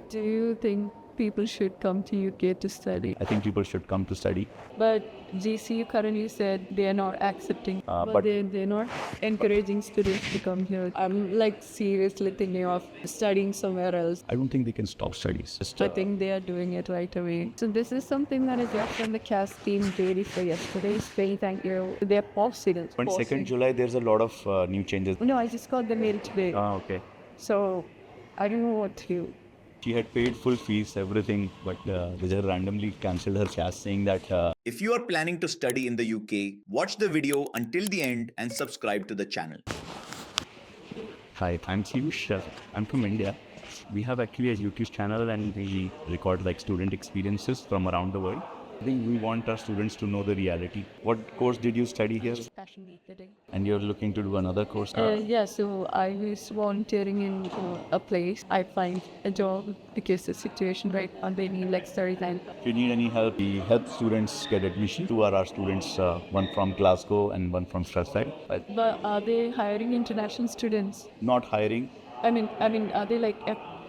Do you think people should come to UK to study? I think people should come to study. But GCU currently said they are not accepting, But- they're not encouraging students to come here. I'm like seriously thinking of studying somewhere else. I don't think they can stop studies. Just, I think they are doing it right away. So this is something that is just from the CAS team daily for yesterday. Saying thank you. They're pausing. 22nd July, there's a lot of new changes. No, I just got the mail today. Okay. So I don't know what to do. She had paid full fees, everything, but Vijay randomly cancelled her CAS saying that If you are planning to study in the UK, watch the video until the end and subscribe to the channel. Hi, I'm Piyush. I'm from India. We have actually a YouTube channel and we record like student experiences from around the world. I think we want our students to know the reality. What course did you study here? Fashion week today. And you're looking to do another course? Yeah, so I was volunteering in a place. I find a job because the situation right now they need like study time. If you need any help, we help students get admission. Two are our students, one from Glasgow and one from Strathclyde. But are they hiring international students? Not hiring. I mean, are they like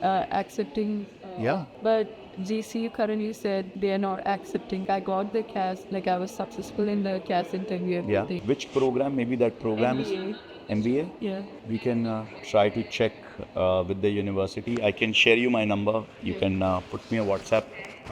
accepting? Yeah. But GCU currently said they are not accepting. I got the CAS, like I was successful in the CAS interview. Yeah. Everything. Which program? Maybe that program MBA. is MBA? Yeah. We can try to check with the university. I can share you my number. You can put me a WhatsApp.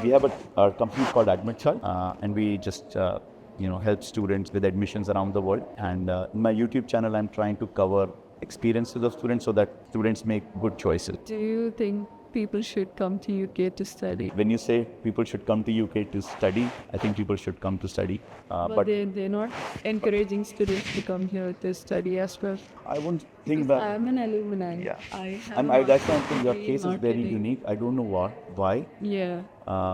We have a company called AdmitSearch, and we just help students with admissions around the world. And in my YouTube channel, I'm trying to cover experiences of students so that students make good choices. Do you think people should come to UK to study? When you say people should come to UK to study, I think people should come to study. But they're not encouraging students to come here to study as well. I won't think that. I'm an alumni. Yeah. That's why I think your case is very unique. I don't know why. Yeah.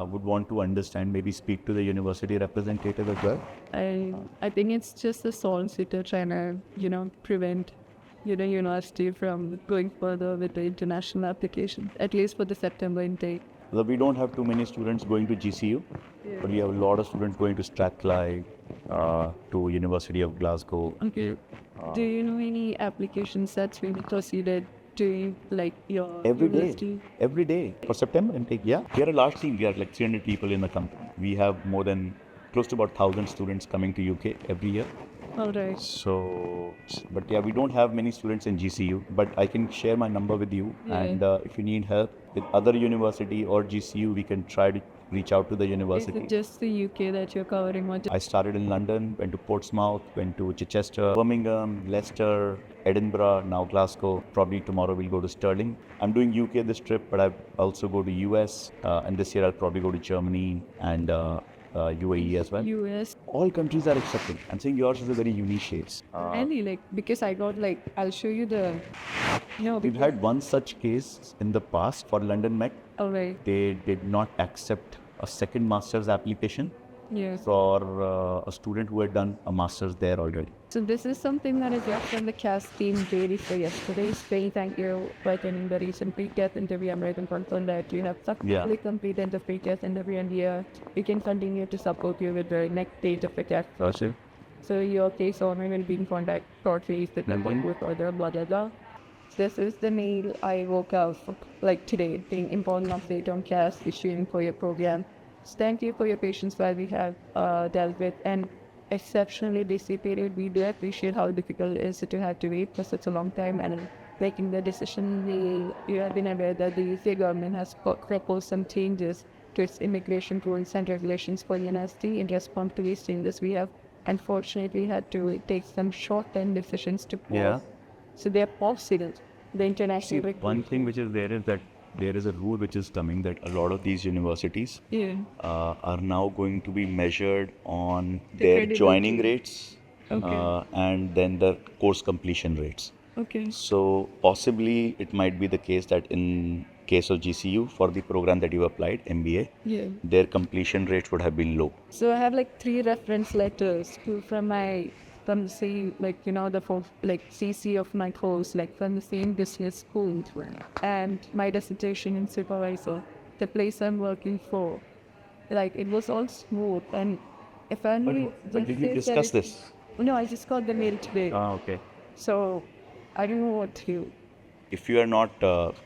Would want to understand, maybe speak to the university representative as well. I think it's just a solicitor trying to, prevent, university from going further with the international application, at least for the September intake. Although we don't have too many students going to GCU, but we have a lot of students going to Strathclyde, to University of Glasgow. Okay. Do you know any applications that's been proceeded to like your university? Every day for September intake. Yeah, we are a large team. We are like 300 people in the company. We have more than close to about 1,000 students coming to UK every year. All right. So, but yeah, we don't have many students in GCU, but I can share my number with you. Yeah. And if you need help with other university or GCU, we can try to reach out to the Is university. it just the UK that you're covering? Or I started in London, went to Portsmouth, went to Chichester, Birmingham, Leicester, Edinburgh, now Glasgow. Probably tomorrow we'll go to Stirling. I'm doing UK this trip, but I also go to US, and this year I'll probably go to Germany and UAE as well. US? All countries are accepting. I'm saying yours is a very unique case. Really, because I got I'll show you the, We've had one such case in the past for London Met. all right. They did not accept a second master's application Yeah. for a student who had done a master's there already. So this is something that is just from the CAS team daily for yesterday. Saying thank you for attending the recent pre-test interview. I'm very confident that you have successfully completed the pre-test interview, and we can continue to support you with the next stage of the test process. So your case owner will be in contact shortly with other blah blah blah. This is the mail I woke up today, being important update on CAS issuing for your program. So thank you for your patience while we have dealt with an exceptionally busy period. We do appreciate how difficult it is to have to wait for such a long time and making the decision. You have been aware that the UK government has proposed some changes to its immigration rules and regulations for the university. In response to these changes, we have unfortunately had to take some short-term decisions to pause. Yeah. So they are pausing the international. One thing which is there is that there is a rule which is coming that a lot of these universities Yeah. are now going to be measured on The their credibility. joining rates Okay. and then the course completion rates. Okay. So possibly it might be the case that in case of GCU for the program that you applied, MBA, Yeah. their completion rates would have been low. So I have 3 reference letters from the same the CC of my course, from the same business school, and my dissertation and supervisor, the place I'm working for. It was all smooth, and if only. But did you discuss this? No, I just got the mail today. Okay. So I don't know what to do. if you are not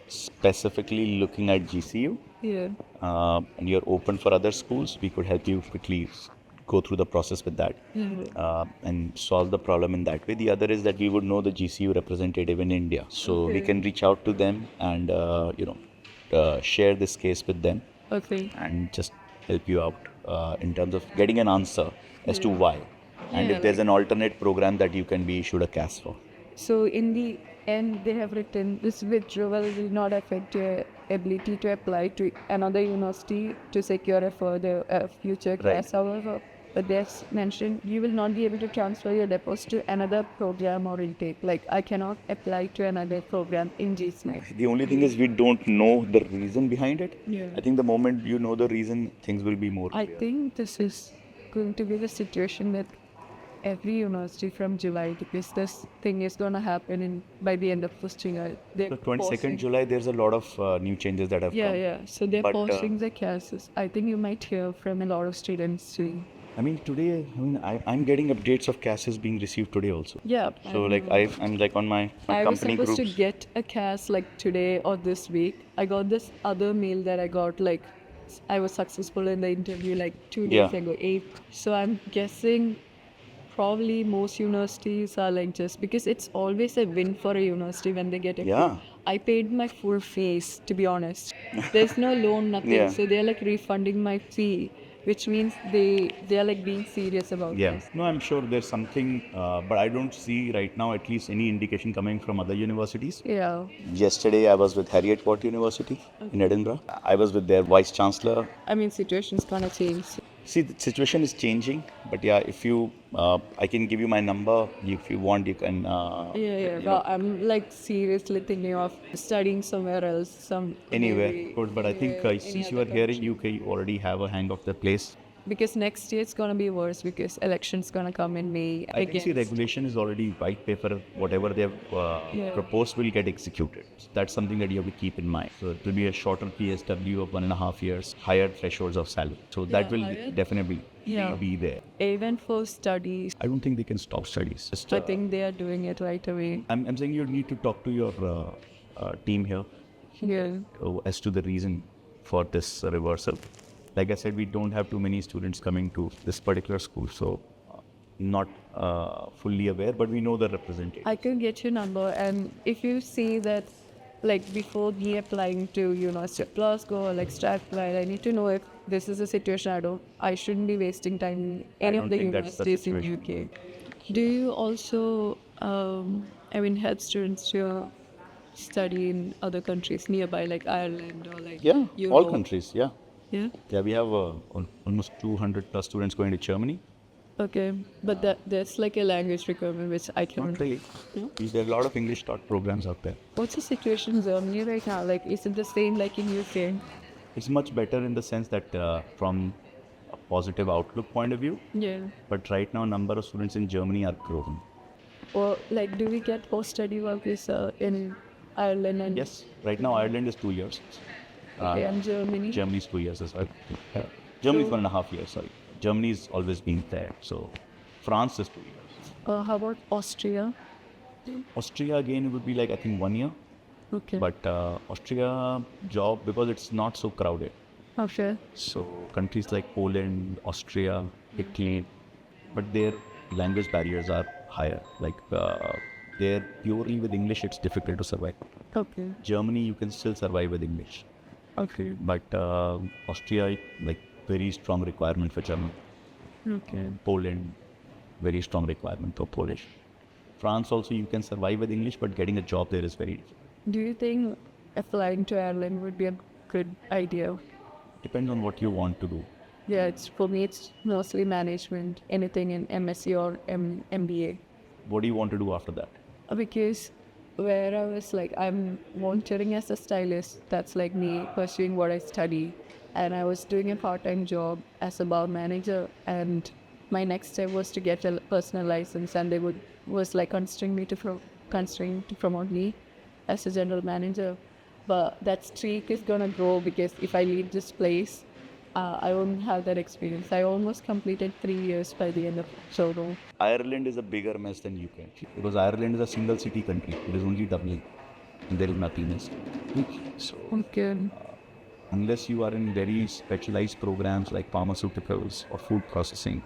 specifically looking at GCU Yeah. and you're open for other schools, we could help you quickly go through the process with that and solve the problem in that way. The other is that we would know the GCU representative in India, so we can reach out to them and share this case with them Okay. and just help you out in terms of getting an answer as to why, and Yeah, if there's an alternate program that you can be issued a CAS for. So in the end, they have written this withdrawal will not affect your ability to apply to another university to secure a further future class. However, but there's mentioned you will not be able to transfer your deposit to another program or intake. Like I cannot apply to another program in GSNAC. The only thing is we don't know the reason behind it. Yeah. I think the moment you know the reason, things will be more I clear. think this is going to be the situation that every university from July, because this thing is going to happen by the end of first year. The 22nd July, there's a lot of new changes that have Yeah, come. yeah. So they're But, posting the cases. I think you might hear from a lot of students too. I mean, today, I'm getting updates of CASs being received today also. Yeah. So like I'm like on my I was company supposed groups. to get a CAS like today or this week. I got this other mail that I got like I was successful in the interview like 2 days Yeah. ago, 8. So I'm guessing probably most universities are like just because it's always a win for a university when they get a Yeah. I paid my full fees, to be honest. There's no loan, nothing. Yeah. So they're like refunding my fee, which means they're like being serious about Yeah. this. No, I'm sure there's something, but I don't see right now at least any indication coming from other universities. Yeah. Yesterday, I was with Harriet Watt University in Edinburgh. I was with their vice chancellor. I mean, situation's gonna change. See, the situation is changing, but yeah, if you, I can give you my number. If you want, you can. Yeah. Well, I'm like seriously thinking of studying somewhere else, Anywhere. maybe, Good, but I think any since you other are here in country. UK, you already have a hang of the place. Because next year it's gonna be worse because election's gonna come in May I think see, again. regulation is already white paper. Whatever they have proposed will get executed. So that's something that you have to keep in mind. So it will be a shorter PSW of 1.5 years, higher thresholds of salary. So that will higher. definitely be there. Even for studies, I don't think they can stop studies. Just, I think they are doing it right away. I'm saying you need to talk to your team here Yeah. as to the reason for this reversal. Like I said, we don't have too many students coming to this particular school, so not fully aware, but we know the representative. I can get your number, and if you see that, like before me applying to University of Glasgow or like Strathclyde, I need to know if this is a situation I shouldn't be wasting time in any of don't the think that's the universities in UK. Do you also, help students to study in other countries nearby, like Ireland or like Yeah, all Europe? countries, yeah. Yeah. Yeah, we have almost 200 plus students going to Germany. Okay, but there's like a language requirement which I can't. Not really. No? There are a lot of English taught programs out there. What's the situation in Germany right now? Like, is it the same like in UK? It's much better in the sense that from a positive outlook point of view, Yeah. but right now number of students in Germany are growing. Or like, do we get post-study work visa in Ireland and Yes, right now Ireland is 2 years. and Germany? Germany is 2 years as well. Germany is 1.5 years, sorry. Germany's always been there. So France is 2 years. How about Austria? Austria again would be like I think 1 year. Okay. But Austria job because it's not so crowded. Okay. So countries like Poland, Austria, Italy, but their language barriers are higher. Like there purely with English it's difficult to survive. Okay. Germany you can still survive with English. Okay. But Austria, like very strong requirement for German. Okay. Poland, very strong requirement for Polish. France also you can survive with English, but getting a job there is very difficult. Do you think applying to Ireland would be a good idea? Depends on what you want to do. Yeah, for me it's mostly management, anything in MSc or MBA. What do you want to do after that? Because where I was like, I'm volunteering as a stylist. That's like me pursuing what I study. And I was doing a part-time job as a bar manager. And my next step was to get a personal license. And they was like considering to promote me as a general manager. But that streak is gonna grow because if I leave this place, I won't have that experience. I almost completed 3 years by the end of October. Ireland is a bigger mess than UK because Ireland is a single city country. It is only Dublin. and there is nothing else. So Okay. unless you are in very specialized programs like pharmaceuticals or food processing,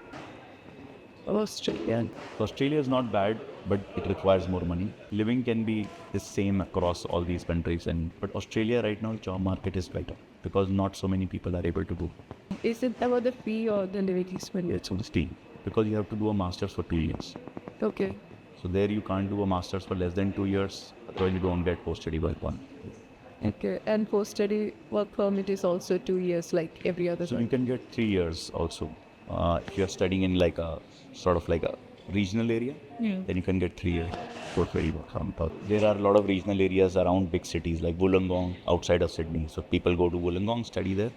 Australia. Australia is not bad, but it requires more money. Living can be the same across all these countries, but Australia right now job market is better because not so many people are able to go. Is it about the fee or the living expense? It's on the team because you have to do a master's for 2 years. Okay. So there you can't do a master's for less than 2 years, otherwise you don't get post-study work one. Okay. And post-study work permit is also 2 years, like every other So one. you can get 3 years also. If you're studying in like a sort of like a regional area, then you can get 3 years post-study work. There are a lot of regional areas around big cities like Wollongong outside of Sydney. So people go to Wollongong, study there,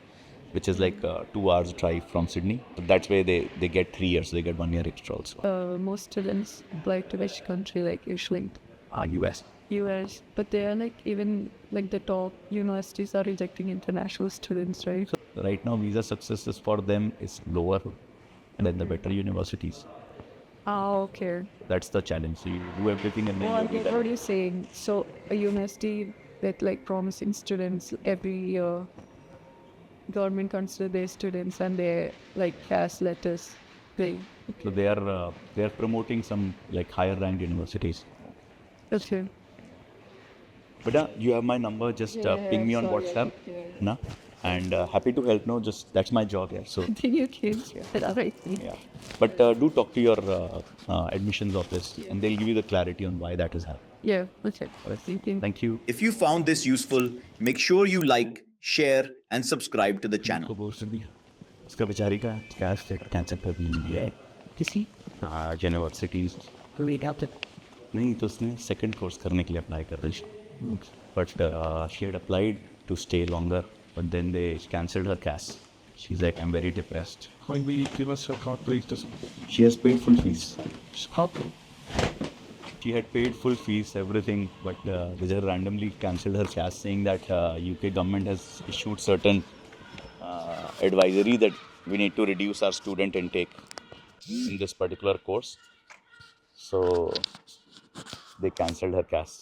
which is like 2 hours drive from Sydney. So that's where they get 3 years. They get 1 year extra also. Most students apply to which country, like usually US. US, but they are like even like the top universities are rejecting international students, right? So right now visa successes for them is lower than the better universities. Okay. That's the challenge. So you do everything and then Well, I you do get that. what you're saying. So a university that like promising students every year, government consider their students and they like pass letters. So they are promoting some like higher ranked universities. Okay. But you have my number. Just ping me on WhatsApp, na? And happy to help. No, just that's my job here. So Continue, kids. Right. yeah. But do talk to your admissions office, and they'll give you the clarity on why that is happening. Yeah. Okay. Thank you. If you found this useful, make sure you like, share, and subscribe to the channel. को बोल दिया उसका बेचारी का cash cancel कर दिया है किसी यूनिवर्सिटीज नहीं तो उसने सेकंड कोर्स करने के लिए अप्लाई कर रही but she had applied to stay longer but then they cancelled her cash she is like I am very depressed Can we give us a card, please? She has paid full fees Help. she had paid full fees everything but they just randomly cancelled her cash saying that UK government has issued certain advisory that we need to reduce our student intake in this particular course, so they cancelled her cash.